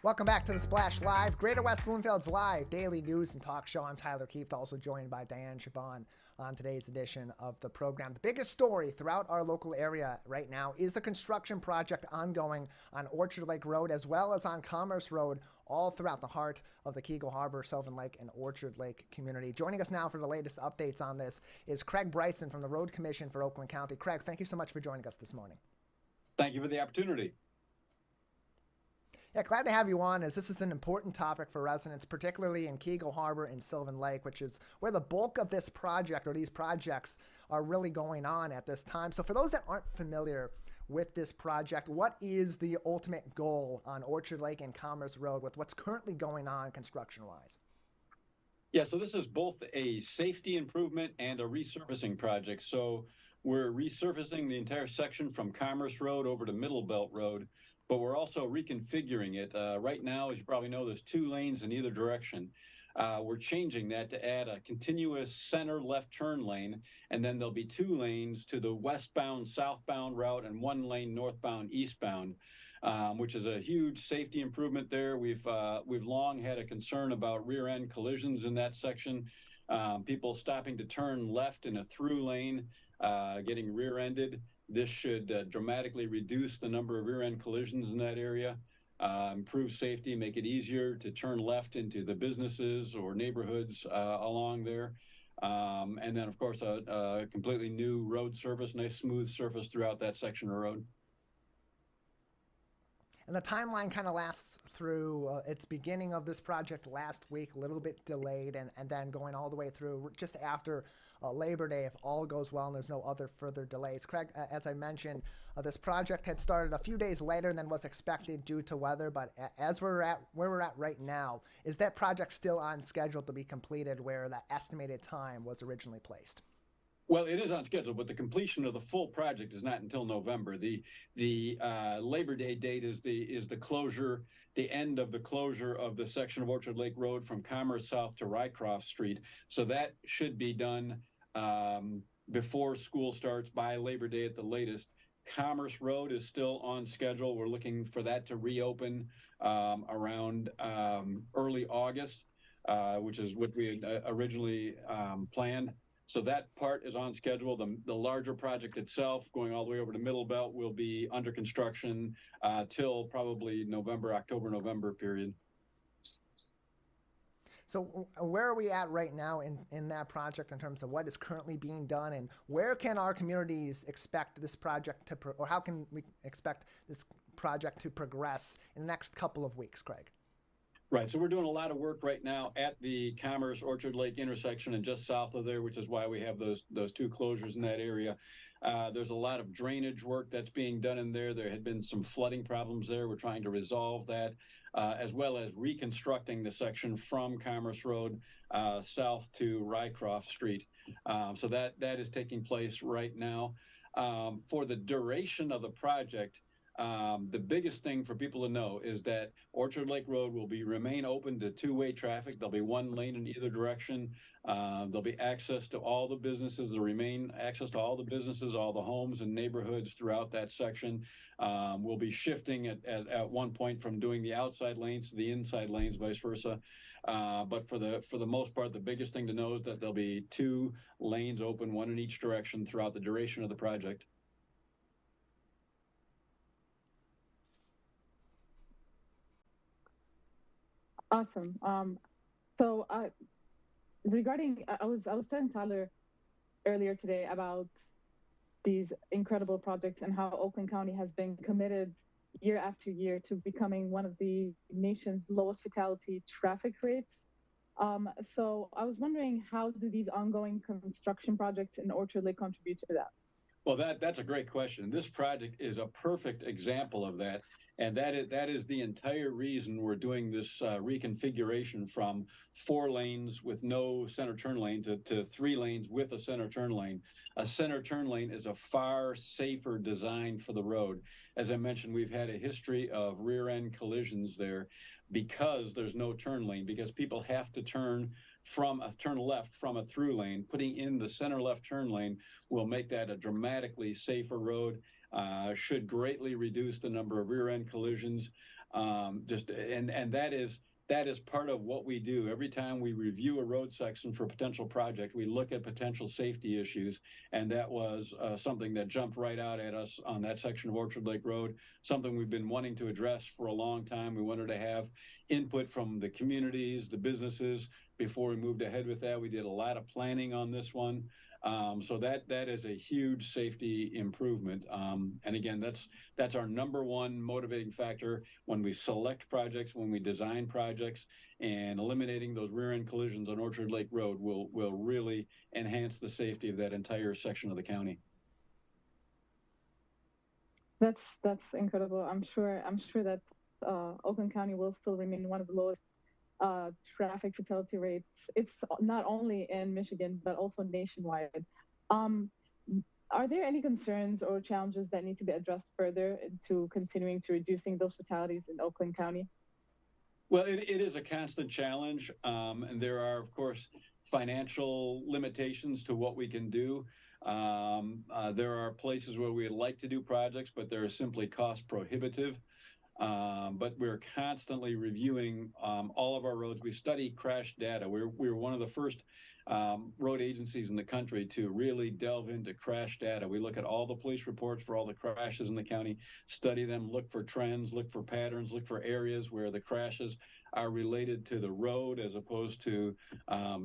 Welcome back to the Splash Live, Greater West Bloomfield's live daily news and talk show. I'm Tyler Keefe, also joined by Diane Chabon on today's edition of the program. The biggest story throughout our local area right now is the construction project ongoing on Orchard Lake Road as well as on Commerce Road, all throughout the heart of the Keego Harbor, Sylvan Lake, and Orchard Lake community. Joining us now for the latest updates on this is Craig Bryson from the Road Commission for Oakland County. Craig, thank you so much for joining us this morning. Thank you for the opportunity. Yeah, glad to have you on, as this is an important topic for residents, particularly in Keego Harbor and Sylvan Lake, which is where the bulk of this project or these projects are really going on at this time. So for those that aren't familiar with this project, what is the ultimate goal on Orchard Lake and Commerce Road with what's currently going on construction-wise? Yeah, so this is both a safety improvement and a resurfacing project. So we're resurfacing the entire section from Commerce Road over to Middle Belt Road, but we're also reconfiguring it. Right now, as you probably know, there's 2 lanes in either direction. We're changing that to add a continuous center left turn lane, and then there'll be 2 lanes to the westbound, southbound route and 1 lane northbound, eastbound, which is a huge safety improvement there. We've long had a concern about rear end collisions in that section. People stopping to turn left in a through lane, getting rear-ended. This should dramatically reduce the number of rear-end collisions in that area, improve safety, make it easier to turn left into the businesses or neighborhoods along there. And then, of course, a completely new road surface, nice smooth surface throughout that section of road. And the timeline kind of lasts through its beginning of this project last week, a little bit delayed, and then going all the way through just after Labor Day, if all goes well and there's no other further delays. Craig, as I mentioned, this project had started a few days later than was expected due to weather, but as we're at where we're at right now, is that project still on schedule to be completed where that estimated time was originally placed? Well, it is on schedule, but the completion of the full project is not until November. The Labor Day date is the closure, the end of the closure of the section of Orchard Lake Road from Commerce South to Rycroft Street. So that should be done before school starts, by Labor Day at the latest. Commerce Road is still on schedule. We're looking for that to reopen around early August, which is what we had originally planned. So that part is on schedule. The larger project itself, going all the way over to Middle Belt, will be under construction till probably October, November period. So where are we at right now in that project in terms of what is currently being done, and where can our communities expect this project to, or how can we expect this project to progress in the next couple of weeks, Craig? Right, so we're doing a lot of work right now at the Commerce Orchard Lake intersection and just south of there, which is why we have those 2 closures in that area. There's a lot of drainage work that's being done in there. There had been some flooding problems there. We're trying to resolve that, as well as reconstructing the section from Commerce Road south to Rycroft Street. So that is taking place right now. For the duration of the project, the biggest thing for people to know is that Orchard Lake Road will remain open to 2-way traffic. There'll be 1 lane in either direction. There'll be access to all the businesses. There'll remain access to all the businesses, all the homes and neighborhoods throughout that section. We'll be shifting at one point from doing the outside lanes to the inside lanes, vice versa. But for the most part, the biggest thing to know is that there'll be 2 lanes open, 1 in each direction throughout the duration of the project. Awesome. So regarding, I was telling Tyler earlier today about these incredible projects and how Oakland County has been committed year after year to becoming one of the nation's lowest fatality traffic rates. So I was wondering, how do these ongoing construction projects in Orchard Lake contribute to that? Well, that's a great question. This project is a perfect example of that. And that is the entire reason we're doing this reconfiguration from 4 lanes with no center turn lane to 3 lanes with a center turn lane. A center turn lane is a far safer design for the road. As I mentioned, we've had a history of rear end collisions there because there's no turn lane, because people have to turn left from a through lane. Putting in the center left turn lane will make that a dramatically safer road. Should greatly reduce the number of rear-end collisions. And that is part of what we do. Every time we review a road section for a potential project, we look at potential safety issues. And that was something that jumped right out at us on that section of Orchard Lake Road, something we've been wanting to address for a long time. We wanted to have input from the communities, the businesses, before we moved ahead with that. We did a lot of planning on this one. So that is a huge safety improvement. And again, that's our number one motivating factor when we select projects, when we design projects, and eliminating those rear end collisions on Orchard Lake Road will really enhance the safety of that entire section of the county. That's incredible. I'm sure that Oakland County will still remain one of the lowest traffic fatality rates. It's not only in Michigan but also nationwide. Um, are there any concerns or challenges that need to be addressed further to continuing to reducing those fatalities in Oakland County? Well, it is a constant challenge, and there are, of course, financial limitations to what we can do. There are places where we'd like to do projects, but they're simply cost prohibitive. But we're constantly reviewing all of our roads. We study crash data. We're one of the first road agencies in the country to really delve into crash data. We look at all the police reports for all the crashes in the county, study them, look for trends, look for patterns, look for areas where the crashes are related to the road as opposed to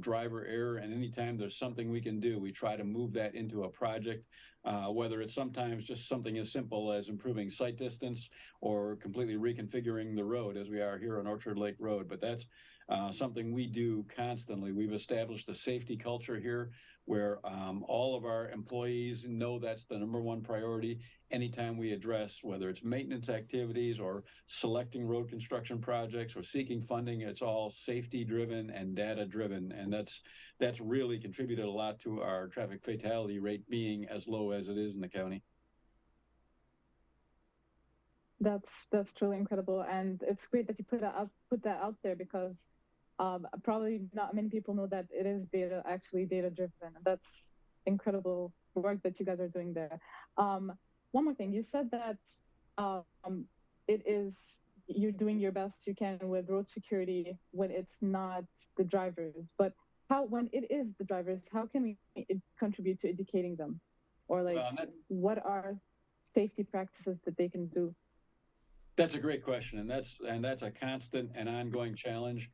driver error. And anytime there's something we can do, we try to move that into a project, whether it's sometimes just something as simple as improving sight distance or completely reconfiguring the road as we are here on Orchard Lake Road. But that's something we do constantly. We've established a safety culture here where all of our employees know that's the number one priority. Anytime we address, whether it's maintenance activities or selecting road construction projects or seeking funding, it's all safety driven and data driven. And that's really contributed a lot to our traffic fatality rate being as low as it is in the county. That's truly incredible, and it's great that you put that out there because probably not many people know that it is actually data driven. That's incredible work that you guys are doing there. One more thing, you said that it is you're doing your best you can with road security when it's not the drivers, but when it is the drivers, how can we contribute to educating them, or like what are safety practices that they can do? That's a great question, and that's a constant and ongoing challenge.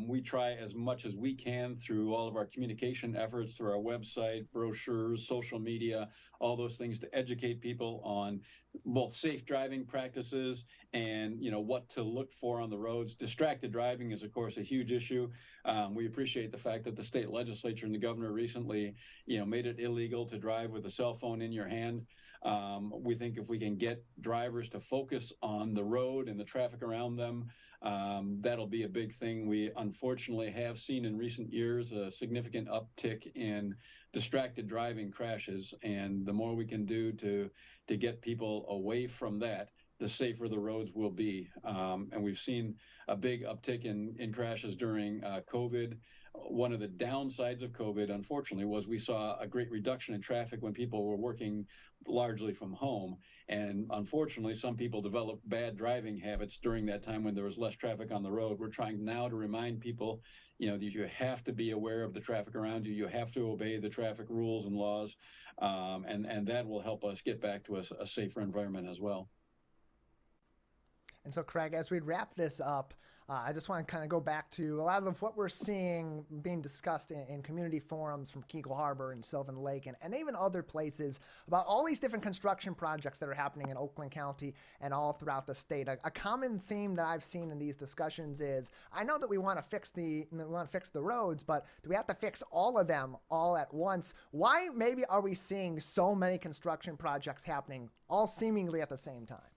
We try as much as we can through all of our communication efforts, through our website, brochures, social media, all those things to educate people on both safe driving practices and what to look for on the roads. Distracted driving is, of course, a huge issue. We appreciate the fact that the state legislature and the governor recently, made it illegal to drive with a cell phone in your hand. We think if we can get drivers to focus on the road and the traffic around them, that'll be a big thing. We unfortunately have seen in recent years a significant uptick in distracted driving crashes, and the more we can do to get people away from that, the safer the roads will be. And we've seen a big uptick in crashes during COVID. One of the downsides of COVID, unfortunately, was we saw a great reduction in traffic when people were working largely from home. And unfortunately, some people developed bad driving habits during that time when there was less traffic on the road. We're trying now to remind people, that you have to be aware of the traffic around you. You have to obey the traffic rules and laws. And that will help us get back to a safer environment as well. And so, Craig, as we wrap this up, I just want to kind of go back to a lot of what we're seeing being discussed in community forums from Kegel Harbor and Sylvan Lake and even other places about all these different construction projects that are happening in Oakland County and all throughout the state. A common theme that I've seen in these discussions is, I know that we want to fix the roads, but do we have to fix all of them all at once? Why maybe are we seeing so many construction projects happening all seemingly at the same time?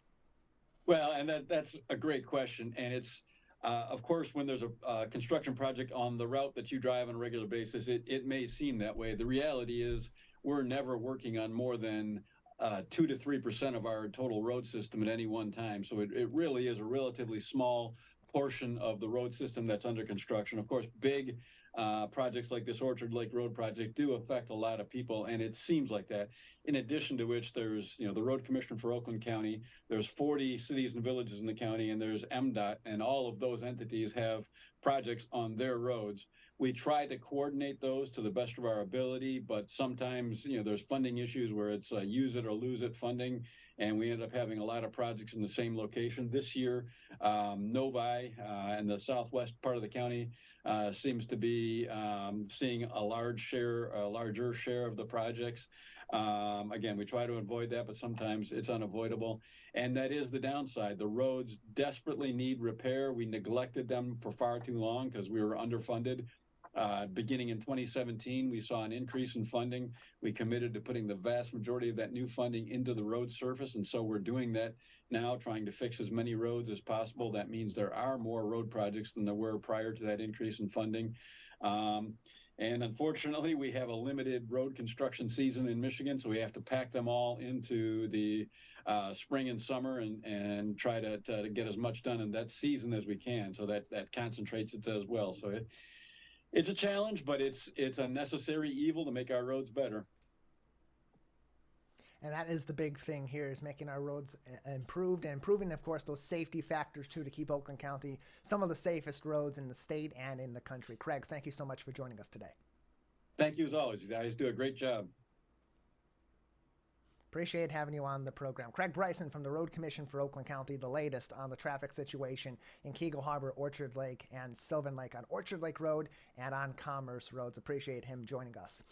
Well, and that's a great question. And it's, of course, when there's a construction project on the route that you drive on a regular basis, it may seem that way. The reality is we're never working on more than 2 to 3% of our total road system at any one time. So it really is a relatively small portion of the road system that's under construction. Of course, big projects like this Orchard Lake Road project do affect a lot of people, and it seems like that. In addition to which, there's the road commissioner for Oakland County. There's 40 cities and villages in the county, and there's MDOT, and all of those entities have projects on their roads. We try to coordinate those to the best of our ability, but sometimes there's funding issues where it's use it or lose it funding, and we end up having a lot of projects in the same location. This year, Novi in the southwest part of the county seems to be seeing a larger share of the projects. Again, we try to avoid that, but sometimes it's unavoidable. And that is the downside. The roads desperately need repair. We neglected them for far too long because we were underfunded. Beginning in 2017, we saw an increase in funding. We committed to putting the vast majority of that new funding into the road surface, and so we're doing that now, trying to fix as many roads as possible. That means there are more road projects than there were prior to that increase in funding. And unfortunately, we have a limited road construction season in Michigan, so we have to pack them all into the spring and summer and try to get as much done in that season as we can. So that concentrates it as well. So it's a challenge, but it's a necessary evil to make our roads better. And that is the big thing here, is making our roads improved and improving, of course, those safety factors, too, to keep Oakland County some of the safest roads in the state and in the country. Craig, thank you so much for joining us today. Thank you as always. You guys do a great job. Appreciate having you on the program. Craig Bryson from the Road Commission for Oakland County, the latest on the traffic situation in Kegel Harbor, Orchard Lake, and Sylvan Lake on Orchard Lake Road and on Commerce Roads. Appreciate him joining us.